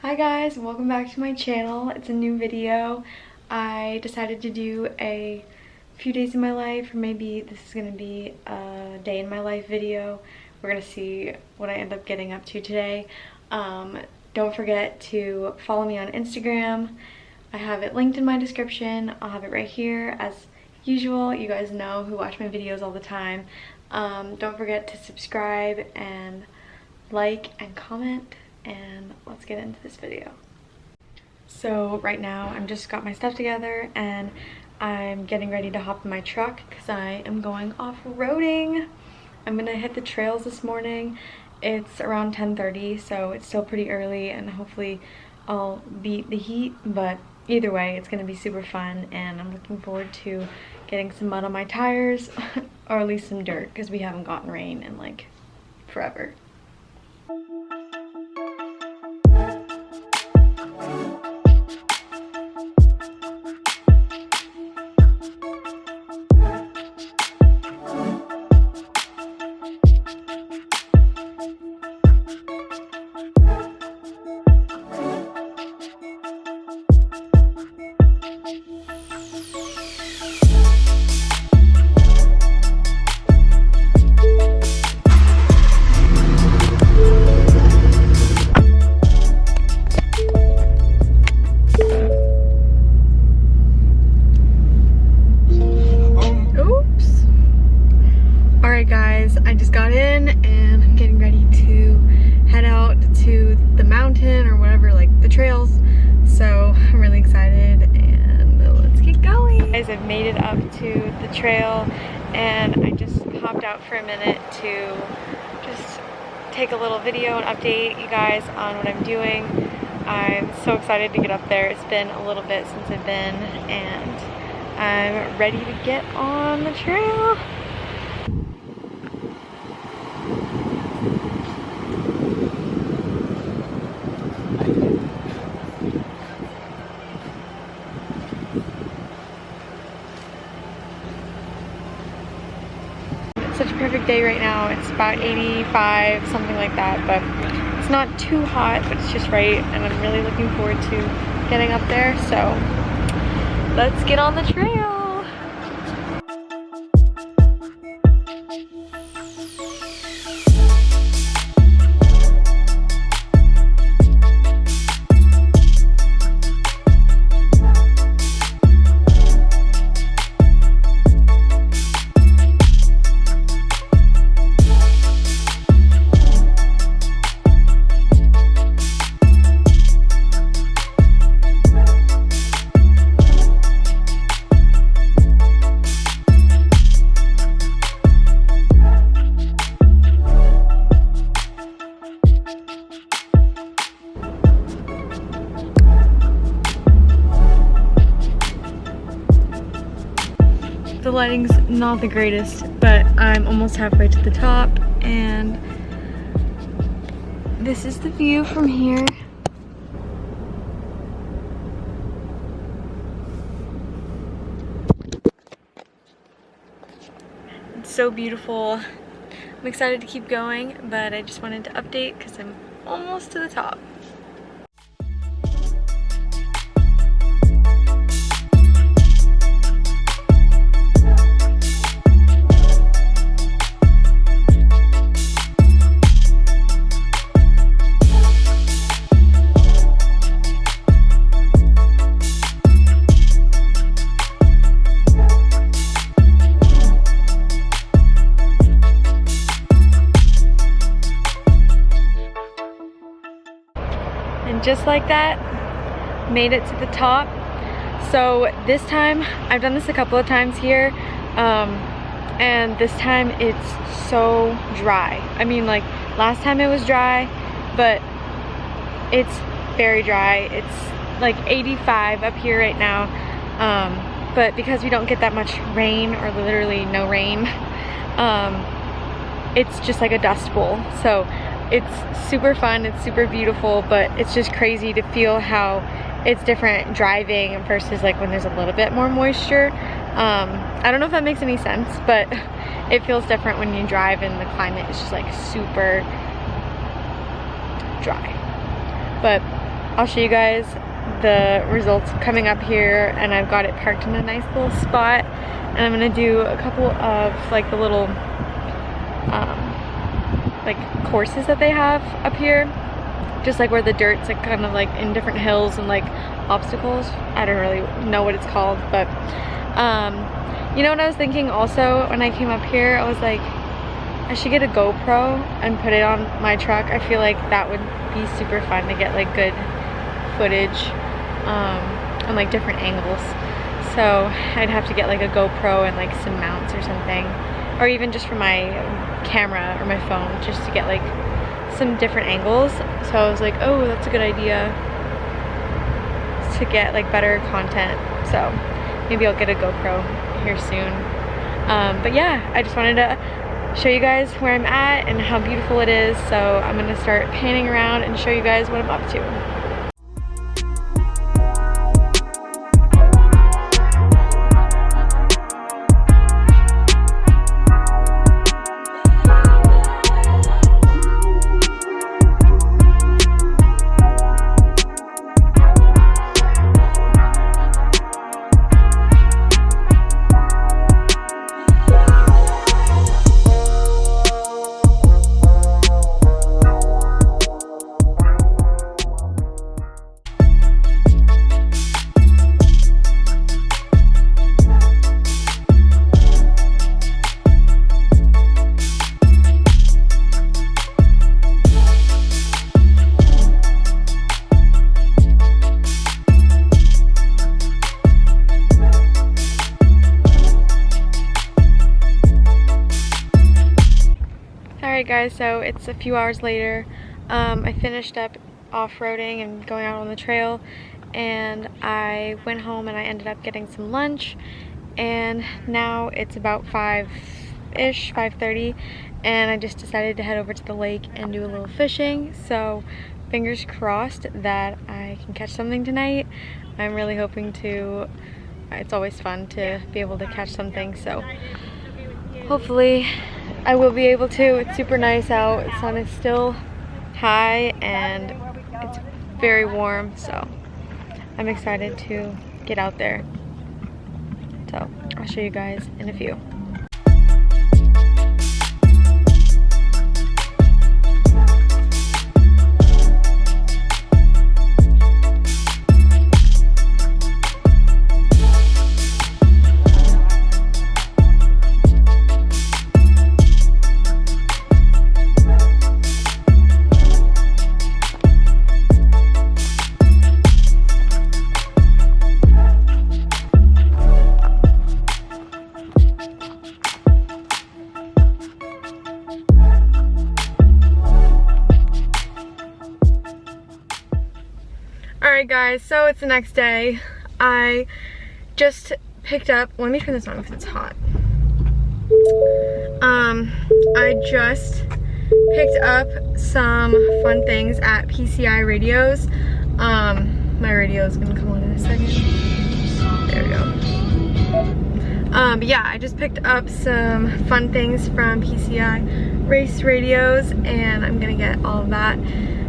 Hi guys, welcome back to my channel. It's a new video. I decided to do a few days in my life, or maybe this is going to be a day in my life video. We're going to see what I end up getting up to today. Don't forget to follow me on Instagram. I have it linked in my description. I'll have it right here as usual. You guys know who watch my videos all the time. Don't forget to subscribe and like and comment. And let's get into this video. So right now I'm just got my stuff together and I'm getting ready to hop in my truck because I am going off-roading. I'm gonna hit the trails this morning. It's around 10:30, so it's still pretty early and hopefully I'll beat the heat, but either way it's gonna be super fun and I'm looking forward to getting some mud on my tires or at least some dirt because we haven't gotten rain in like forever. Guys, I just got in and I'm getting ready to head out to the mountain or whatever, like the trails. So I'm really excited and let's get going. Guys, I've made it up to the trail and I just hopped out for a minute to just take a little video and update you guys on what I'm doing. I'm so excited to get up there. It's been a little bit since I've been and I'm ready to get on the trail. Such a perfect day right now. It's about 85, something like that, but it's not too hot, but it's just right, and I'm really looking forward to getting up there, so let's get on the trail. The lighting's not the greatest, but I'm almost halfway to the top and this is the view from here. It's so beautiful. I'm excited to keep going, but I just wanted to update because I'm almost to the top. And just like that, made it to the top. So this time, I've done this a couple of times here, and this time it's so dry. I mean, like last time it was dry, but it's very dry. It's like 85 up here right now, but because we don't get that much rain, or literally no rain, it's just like a dust bowl. So it's super fun, it's super beautiful, but it's just crazy to feel how it's different driving versus like when there's a little bit more moisture. I don't know if that makes any sense, but it feels different when you drive and the climate is just like super dry. But I'll show you guys the results coming up here, and I've got it parked in a nice little spot, and I'm gonna do a couple of like the little like courses that they have up here, just like where the dirt's like kind of like in different hills and like obstacles. I don't really know what it's called, but you know what I was thinking also when I came up here? I was like, I should get a GoPro and put it on my truck. I feel like that would be super fun to get like good footage on like different angles. So I'd have to get like a GoPro and like some mounts or something, or even just for my camera or my phone, just to get like some different angles. So I was like, oh, that's a good idea to get like better content. So maybe I'll get a GoPro here soon. But yeah, I just wanted to show you guys where I'm at and how beautiful it is. So I'm gonna start panning around and show you guys what I'm up to. Alright guys, so it's a few hours later. I finished up off-roading and going out on the trail, and I went home and I ended up getting some lunch, and now it's about 5-ish, 5:30, and I just decided to head over to the lake and do a little fishing. So fingers crossed that I can catch something tonight. I'm really hoping to. It's always fun to be able to catch something, so hopefully I will be able to. It's super nice out. The sun is still high and it's very warm, so I'm excited to get out there. So I'll show you guys in a few. Alright guys, so it's the next day. I just picked up, let me turn this on because it's hot. I just picked up some fun things at PCI Radios. My radio is gonna come on in a second. There we go. But yeah, I just picked up some fun things from PCI Race Radios, and I'm gonna get all of that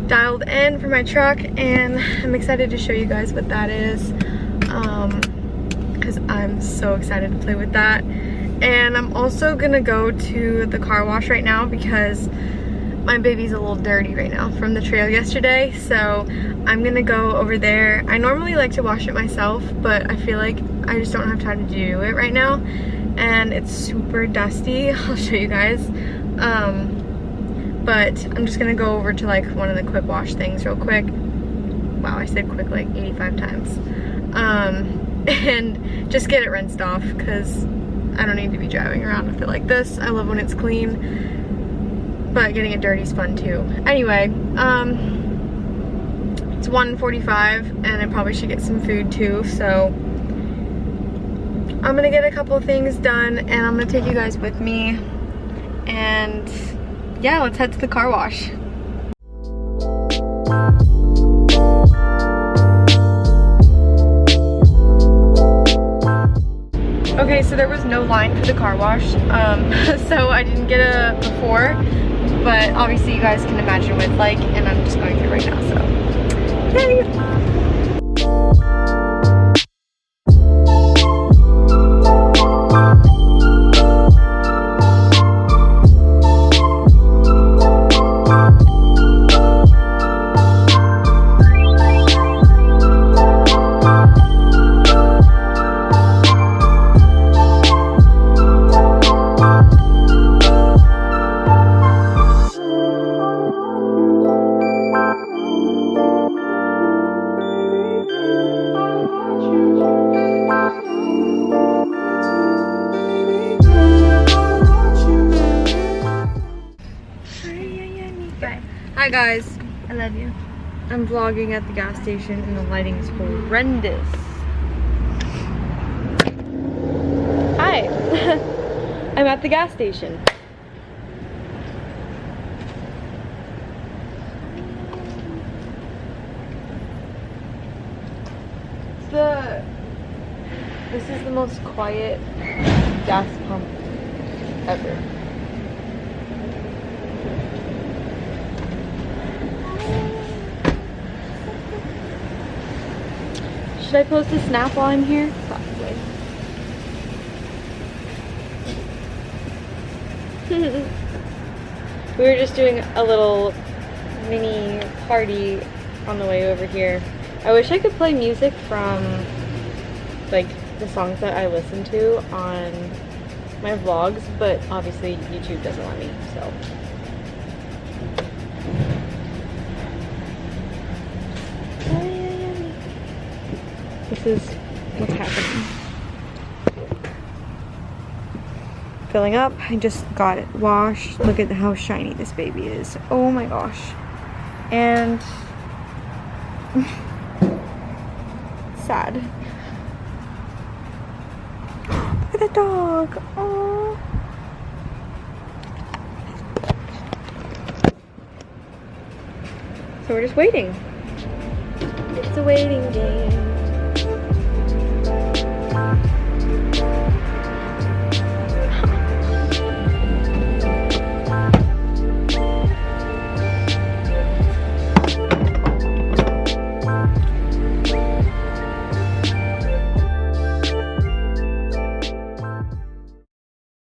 dialed in for my truck, and I'm excited to show you guys what that is, because I'm so excited to play with that. And I'm also gonna go to the car wash right now because my baby's a little dirty right now from the trail yesterday, so I'm gonna go over there. I normally like to wash it myself, but I feel like I just don't have time to do it right now, and it's super dusty. I'll show you guys. But I'm just gonna go over to like one of the quick wash things real quick. Wow, I said quick like 85 times. And just get it rinsed off because I don't need to be driving around with it like this. I love when it's clean, but getting it dirty is fun too. Anyway, it's 1:45 and I probably should get some food too, so I'm gonna get a couple things done and I'm gonna take you guys with me, and yeah, let's head to the car wash. Okay, so there was no line for the car wash, so I didn't get a before, but obviously you guys can imagine what it's like, and I'm just going through right now, so Okay. Hi guys. I love you. I'm vlogging at the gas station and the lighting is horrendous. Hi. I'm at the gas station. This is the most quiet gas pump ever. Should I post a snap while I'm here? Probably. We were just doing a little mini party on the way over here. I wish I could play music from like the songs that I listen to on my vlogs, but obviously YouTube doesn't let me, so. This is what's happening. Filling up. I just got it washed. Look at how shiny this baby is. Oh my gosh. And sad. Look at the dog. Oh. So we're just waiting. It's a waiting game.